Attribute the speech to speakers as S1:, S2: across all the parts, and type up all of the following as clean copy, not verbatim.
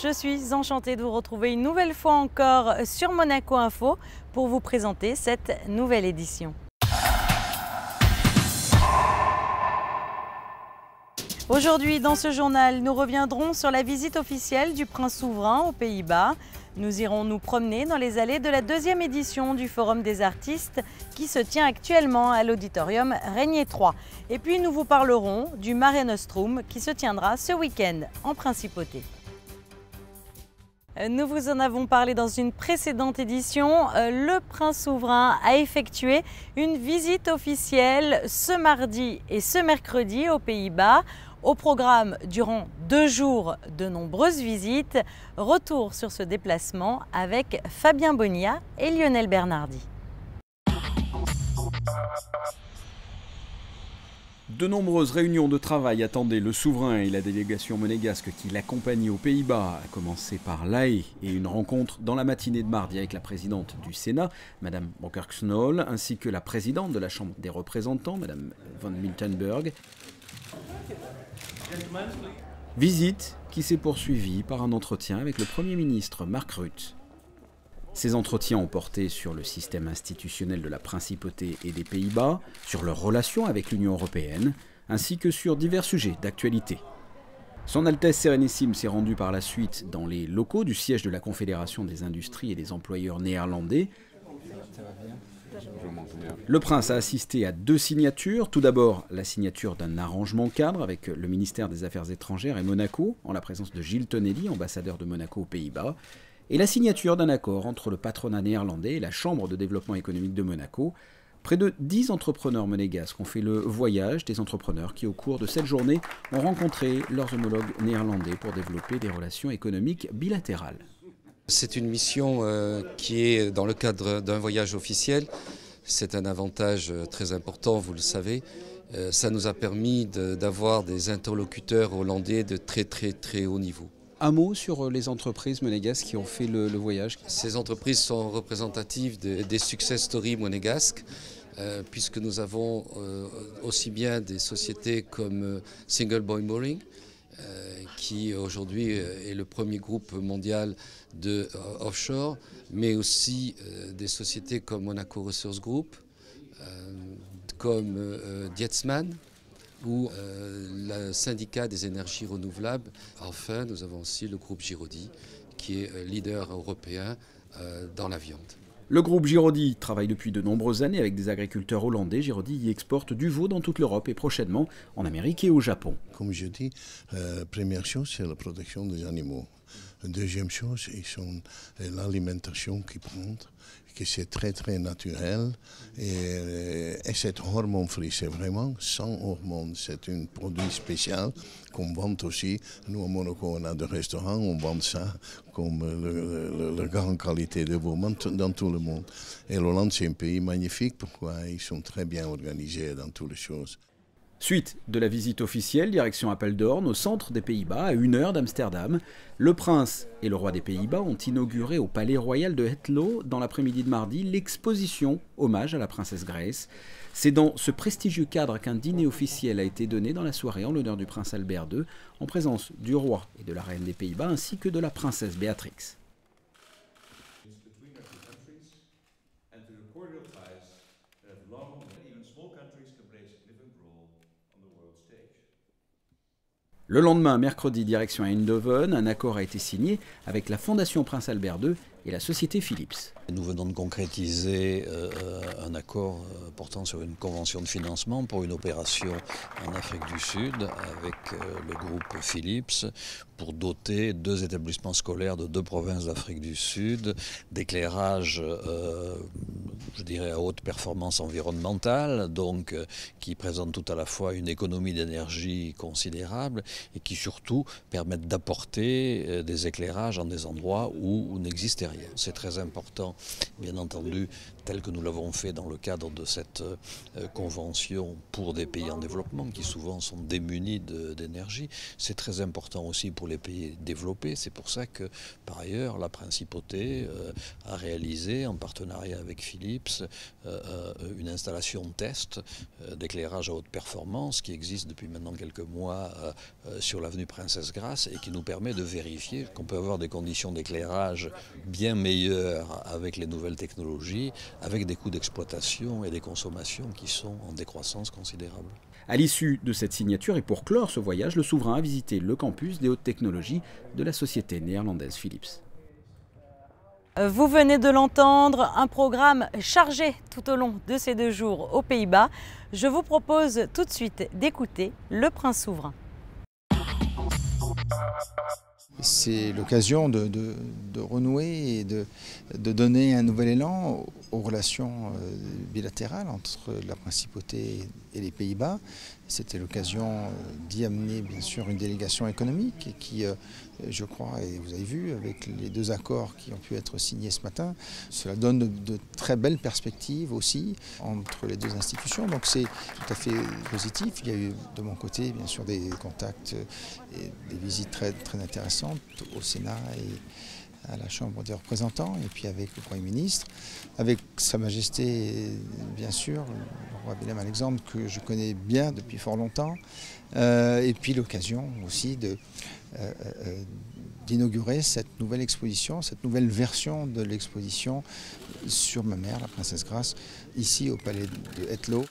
S1: je suis enchantée de vous retrouver une nouvelle fois encore sur Monaco Info pour vous présenter cette nouvelle édition. Aujourd'hui, dans ce journal, nous reviendrons sur la visite officielle du prince souverain aux Pays-Bas. Nous irons nous promener dans les allées de la deuxième édition du Forum des artistes qui se tient actuellement à l'auditorium Régnier 3. Et puis nous vous parlerons du Mare Nostrum qui se tiendra ce week-end en Principauté. Nous vous en avons parlé dans une précédente édition. Le prince souverain a effectué une visite officielle ce mardi et ce mercredi aux Pays-Bas. Au programme, durant 2 jours, de nombreuses visites. Retour sur ce déplacement avec Fabien Bonilla et Lionel Bernardi.
S2: De nombreuses réunions de travail attendaient le souverain et la délégation monégasque qui l'accompagnait aux Pays-Bas, à commencer par La Haye et une rencontre dans la matinée de mardi avec la présidente du Sénat, Madame Bokerknoll, ainsi que la présidente de la Chambre des représentants, Madame Van Miltenburg. Visite qui s'est poursuivie par un entretien avec le Premier ministre Mark Rutte. Ces entretiens ont porté sur le système institutionnel de la Principauté et des Pays-Bas, sur leurs relations avec l'Union européenne, ainsi que sur divers sujets d'actualité. Son Altesse Sérénissime s'est rendue par la suite dans les locaux du siège de la Confédération des industries et des employeurs néerlandais. Le prince a assisté à 2 signatures. Tout d'abord, la signature d'un arrangement cadre avec le ministère des Affaires étrangères et Monaco, en la présence de Gilles Tonelli, ambassadeur de Monaco aux Pays-Bas, et la signature d'un accord entre le patronat néerlandais et la Chambre de développement économique de Monaco. Près de 10 entrepreneurs monégasques ont fait le voyage des entrepreneurs qui, au cours de cette journée, ont rencontré leurs homologues néerlandais pour développer des relations économiques bilatérales.
S3: C'est une mission qui est dans le cadre d'un voyage officiel. C'est un avantage très important, vous le savez. Ça nous a permis d'avoir des interlocuteurs hollandais de très haut niveau.
S2: Un mot sur les entreprises monégasques qui ont fait le voyage.
S3: Ces entreprises sont représentatives des success stories monégasques, puisque nous avons aussi bien des sociétés comme Single Boy Mooring, qui aujourd'hui est le premier groupe mondial de offshore, mais aussi des sociétés comme Monaco Resource Group, comme Dietzmann, ou le syndicat des énergies renouvelables. Enfin, nous avons aussi le groupe Giraudy, qui est leader européen dans la viande.
S2: Le groupe Giraudy travaille depuis de nombreuses années avec des agriculteurs hollandais. Giraudy y exporte du veau dans toute l'Europe et prochainement en Amérique et au Japon.
S4: Comme je dis, première chose, c'est la protection des animaux. Deuxième chose, c'est l'alimentation qu'ils prennent, que c'est très naturel. Et c'est hormone-free, c'est vraiment sans hormones. C'est un produit spécial qu'on vend aussi. Nous, à Monaco, on a des restaurants, on vend ça comme la grande qualité de veau dans tout le monde. Et l'Hollande, c'est un pays magnifique, pourquoi ils sont très bien organisés dans toutes les choses.
S2: Suite de la visite officielle, direction Apeldoorn, au centre des Pays-Bas, à 1 heure d'Amsterdam, le prince et le roi des Pays-Bas ont inauguré au palais royal de Hethlo, dans l'après-midi de mardi, l'exposition hommage à la princesse Grace. C'est dans ce prestigieux cadre qu'un dîner officiel a été donné dans la soirée en l'honneur du prince Albert II, en présence du roi et de la reine des Pays-Bas, ainsi que de la princesse Béatrix. Le lendemain, mercredi, direction Eindhoven, un accord a été signé avec la Fondation Prince Albert II et la société Philips.
S5: Nous venons de concrétiser un accord portant sur une convention de financement pour une opération en Afrique du Sud avec le groupe Philips pour doter 2 établissements scolaires de 2 provinces d'Afrique du Sud d'éclairage, je dirais, à haute performance environnementale, donc qui présentent tout à la fois une économie d'énergie considérable et qui surtout permettent d'apporter des éclairages en des endroits où n'existait rien. C'est très important, bien entendu, tel que nous l'avons fait dans le cadre de cette convention pour des pays en développement qui souvent sont démunis d'énergie. C'est très important aussi pour les pays développés. C'est pour ça que, par ailleurs, la Principauté a réalisé, en partenariat avec Philips, une installation de test d'éclairage à haute performance qui existe depuis maintenant quelques mois sur l'avenue Princesse Grasse et qui nous permet de vérifier qu'on peut avoir des conditions d'éclairage bien meilleures avec les nouvelles technologies, avec des coûts d'exploitation et des consommations qui sont en décroissance considérable.
S2: À l'issue de cette signature et pour clore ce voyage, le souverain a visité le campus des hautes technologies de la société néerlandaise Philips.
S1: Vous venez de l'entendre, un programme chargé tout au long de ces 2 jours aux Pays-Bas. Je vous propose tout de suite d'écouter le prince souverain.
S6: C'est l'occasion de renouer et de donner un nouvel élan aux relations bilatérales entre la Principauté et les Pays-Bas. C'était l'occasion d'y amener bien sûr une délégation économique qui, je crois, et vous avez vu avec les 2 accords qui ont pu être signés ce matin, cela donne de très belles perspectives aussi entre les 2 institutions. Donc c'est tout à fait positif. Il y a eu de mon côté bien sûr des contacts et des visites très intéressantes au Sénat et à la Chambre des représentants, et puis avec le Premier ministre, avec Sa Majesté, bien sûr, le roi Willem-Alexandre, que je connais bien depuis fort longtemps, et puis l'occasion aussi d'inaugurer cette nouvelle exposition, cette nouvelle version de l'exposition sur ma mère, la princesse Grace, ici au palais de Ettelo.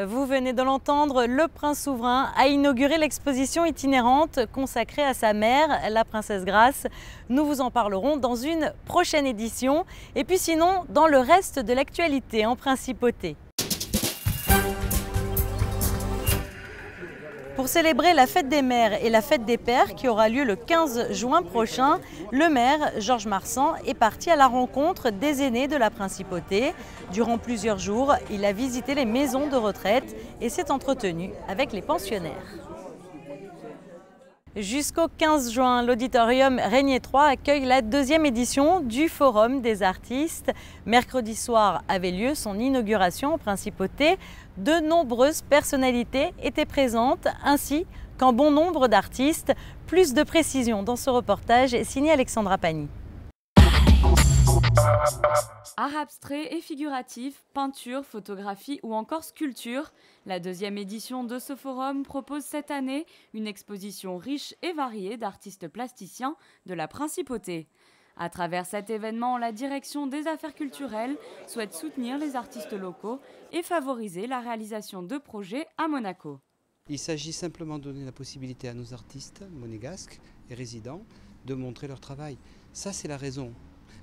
S1: Vous venez de l'entendre, le prince souverain a inauguré l'exposition itinérante consacrée à sa mère, la princesse Grace. Nous vous en parlerons dans une prochaine édition. Et puis sinon, dans le reste de l'actualité en principauté. Pour célébrer la fête des mères et la fête des pères qui aura lieu le 15 juin prochain, le maire, Georges Marsan, est parti à la rencontre des aînés de la Principauté. Durant plusieurs jours, il a visité les maisons de retraite et s'est entretenu avec les pensionnaires. Jusqu'au 15 juin, l'auditorium Régnier 3 accueille la 2e édition du Forum des artistes. Mercredi soir avait lieu son inauguration en Principauté. De nombreuses personnalités étaient présentes, ainsi qu'un bon nombre d'artistes. Plus de précisions dans ce reportage signé Alexandra Pani.
S7: Art abstrait et figuratif, peinture, photographie ou encore sculpture, la 2e édition de ce forum propose cette année une exposition riche et variée d'artistes plasticiens de la Principauté. À travers cet événement, la direction des affaires culturelles souhaite soutenir les artistes locaux et favoriser la réalisation de projets à Monaco.
S8: Il s'agit simplement de donner la possibilité à nos artistes monégasques et résidents de montrer leur travail. Ça, c'est la raison.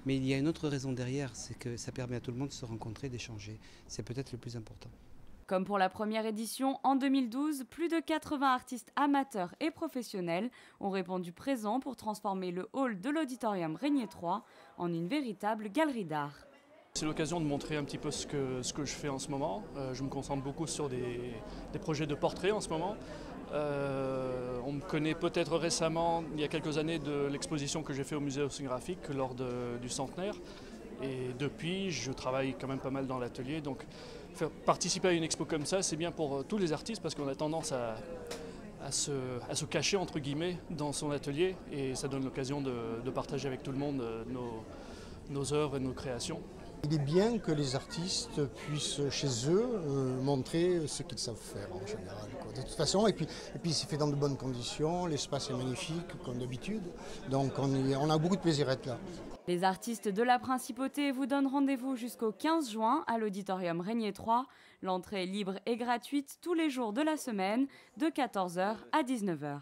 S8: Mais il y a une autre raison derrière, c'est que ça permet à tout le monde de se rencontrer, d'échanger. C'est peut-être le plus important.
S7: Comme pour la première édition, en 2012, plus de 80 artistes amateurs et professionnels ont répondu présents pour transformer le hall de l'auditorium Régnier 3 en une véritable galerie d'art.
S9: C'est l'occasion de montrer un petit peu ce que je fais en ce moment. Je me concentre beaucoup sur des projets de portrait en ce moment. On me connaît peut-être récemment, il y a quelques années, de l'exposition que j'ai fait au musée océanographique lors du centenaire. Et depuis, je travaille quand même pas mal dans l'atelier. Donc faire participer à une expo comme ça, c'est bien pour tous les artistes parce qu'on a tendance à se cacher entre guillemets dans son atelier et ça donne l'occasion de partager avec tout le monde nos œuvres et nos créations.
S10: Il est bien que les artistes puissent chez eux montrer ce qu'ils savent faire en général. De toute façon, et puis c'est fait dans de bonnes conditions, l'espace est magnifique comme d'habitude, donc on a beaucoup de plaisir à être là.
S7: Les artistes de la Principauté vous donnent rendez-vous jusqu'au 15 juin à l'auditorium Régnier 3. L'entrée est libre et gratuite tous les jours de la semaine de 14h à 19h.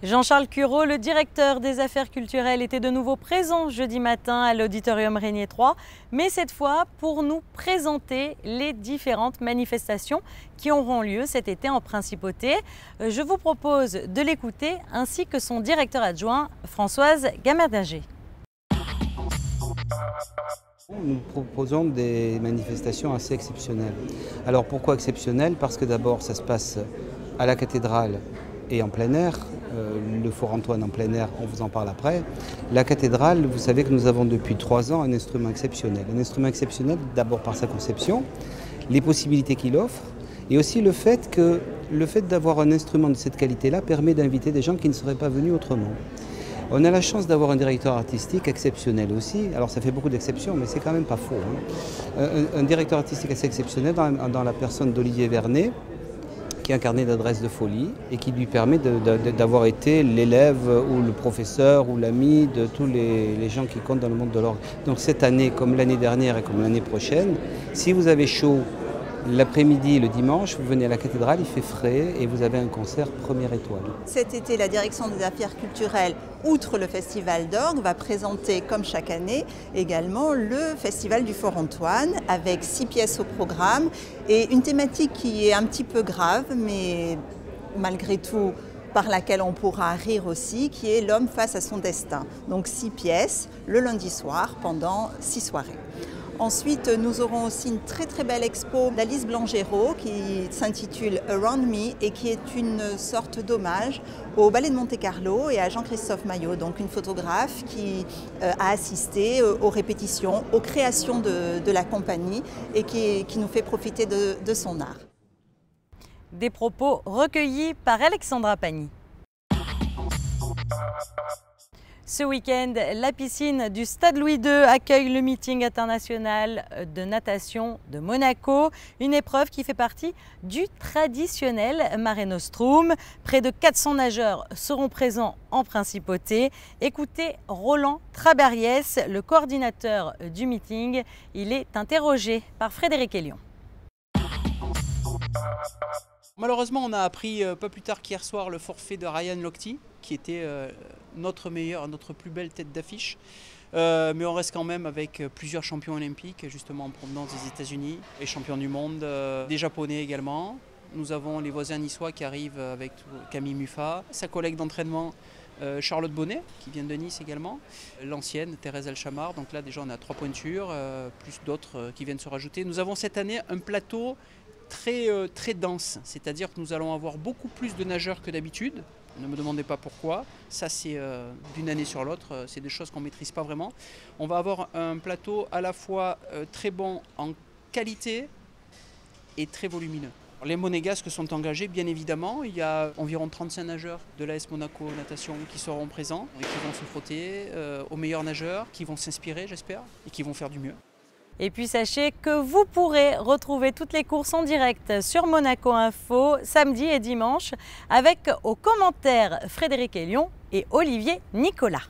S1: Jean-Charles Cureau, le directeur des affaires culturelles, était de nouveau présent jeudi matin à l'auditorium Régnier 3, mais cette fois pour nous présenter les différentes manifestations qui auront lieu cet été en Principauté. Je vous propose de l'écouter ainsi que son directeur adjoint, Françoise Gamerdinger.
S8: Nous proposons des manifestations assez exceptionnelles. Alors pourquoi exceptionnelles? Parce que d'abord ça se passe à la cathédrale et en plein air, le Fort Antoine en plein air, on vous en parle après. La cathédrale, vous savez que nous avons depuis 3 ans un instrument exceptionnel. Un instrument exceptionnel d'abord par sa conception, les possibilités qu'il offre, et aussi le fait d'avoir un instrument de cette qualité-là permet d'inviter des gens qui ne seraient pas venus autrement. On a la chance d'avoir un directeur artistique exceptionnel aussi. Alors ça fait beaucoup d'exceptions, mais c'est quand même pas faux. Un directeur artistique assez exceptionnel dans la personne d'Olivier Vernet, qui a un carnet d'adresses de folie et qui lui permet d'avoir été l'élève ou le professeur ou l'ami de tous les gens qui comptent dans le monde de l'orgue. Donc cette année, comme l'année dernière et comme l'année prochaine, si vous avez chaud l'après-midi et le dimanche, vous venez à la cathédrale, il fait frais et vous avez un concert première étoile.
S11: Cet été, la direction des affaires culturelles, outre le festival d'orgue, va présenter, comme chaque année, également le festival du Fort Antoine, avec 6 pièces au programme et une thématique qui est un petit peu grave, mais malgré tout, par laquelle on pourra rire aussi, qui est l'homme face à son destin. Donc 6 pièces, le lundi soir, pendant 6 soirées. Ensuite, nous aurons aussi une très très belle expo d'Alice Blangero qui s'intitule Around Me et qui est une sorte d'hommage au Ballet de Monte-Carlo et à Jean-Christophe Maillot, donc une photographe qui a assisté aux répétitions, aux créations de la compagnie et qui nous fait profiter de son art.
S1: Des propos recueillis par Alexandra Pagny. Ce week-end, la piscine du Stade Louis II accueille le meeting international de natation de Monaco, une épreuve qui fait partie du traditionnel Mare Nostrum. Près de 400 nageurs seront présents en principauté. Écoutez Roland Traberiès, le coordinateur du meeting. Il est interrogé par Frédéric Elion.
S12: Malheureusement, on a appris pas plus tard qu'hier soir le forfait de Ryan Lochte, qui était notre plus belle tête d'affiche. Mais on reste quand même avec plusieurs champions olympiques, justement en provenance des États-Unis, et champions du monde, des Japonais également. Nous avons les voisins niçois qui arrivent avec Camille Muffat, sa collègue d'entraînement Charlotte Bonnet, qui vient de Nice également, l'ancienne Thérèse Alchamard. Donc là déjà on a 3 pointures, plus d'autres qui viennent se rajouter. Nous avons cette année un plateau très dense, c'est-à-dire que nous allons avoir beaucoup plus de nageurs que d'habitude. Ne me demandez pas pourquoi, ça c'est d'une année sur l'autre, c'est des choses qu'on ne maîtrise pas vraiment. On va avoir un plateau à la fois très bon en qualité et très volumineux. Les monégasques sont engagés, bien évidemment. Il y a environ 35 nageurs de l'AS Monaco Natation qui seront présents et qui vont se frotter aux meilleurs nageurs, qui vont s'inspirer, j'espère, et qui vont faire du mieux.
S1: Et puis sachez que vous pourrez retrouver toutes les courses en direct sur Monaco Info samedi et dimanche avec aux commentaires Frédéric Elion et Olivier Nicolas.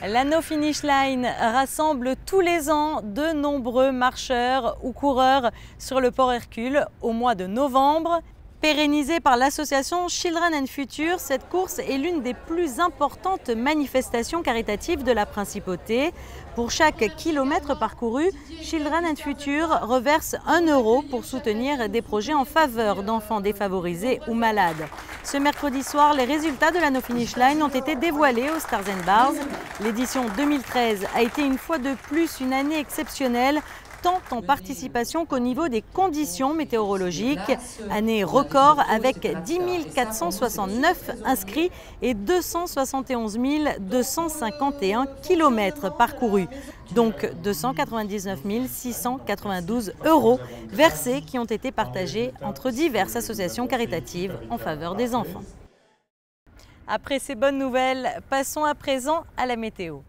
S1: La No Finish Line rassemble tous les ans de nombreux marcheurs ou coureurs sur le port Hercule au mois de novembre. Pérennisée par l'association Children and Future, cette course est l'une des plus importantes manifestations caritatives de la Principauté. Pour chaque kilomètre parcouru, Children and Future reverse 1 € pour soutenir des projets en faveur d'enfants défavorisés ou malades. Ce mercredi soir, les résultats de la No Finish Line ont été dévoilés au Stars & Bars. L'édition 2013 a été une fois de plus une année exceptionnelle, tant en participation qu'au niveau des conditions météorologiques. Année record avec 10 469 inscrits et 271 251 km parcourus. Donc 299 692 € versés qui ont été partagés entre diverses associations caritatives en faveur des enfants. Après ces bonnes nouvelles, passons à présent à la météo.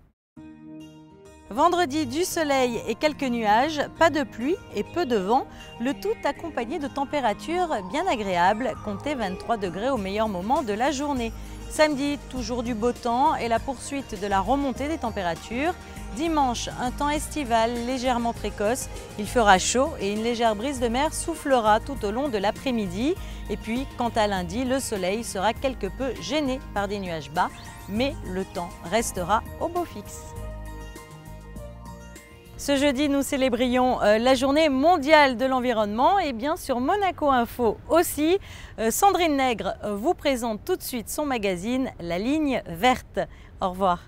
S1: Vendredi, du soleil et quelques nuages, pas de pluie et peu de vent, le tout accompagné de températures bien agréables, comptez 23 degrés au meilleur moment de la journée. Samedi, toujours du beau temps et la poursuite de la remontée des températures. Dimanche, un temps estival légèrement précoce, il fera chaud et une légère brise de mer soufflera tout au long de l'après-midi. Et puis, quant à lundi, le soleil sera quelque peu gêné par des nuages bas, mais le temps restera au beau fixe. Ce jeudi, nous célébrions la journée mondiale de l'environnement et bien sur Monaco Info aussi. Sandrine Nègre vous présente tout de suite son magazine La Ligne Verte. Au revoir.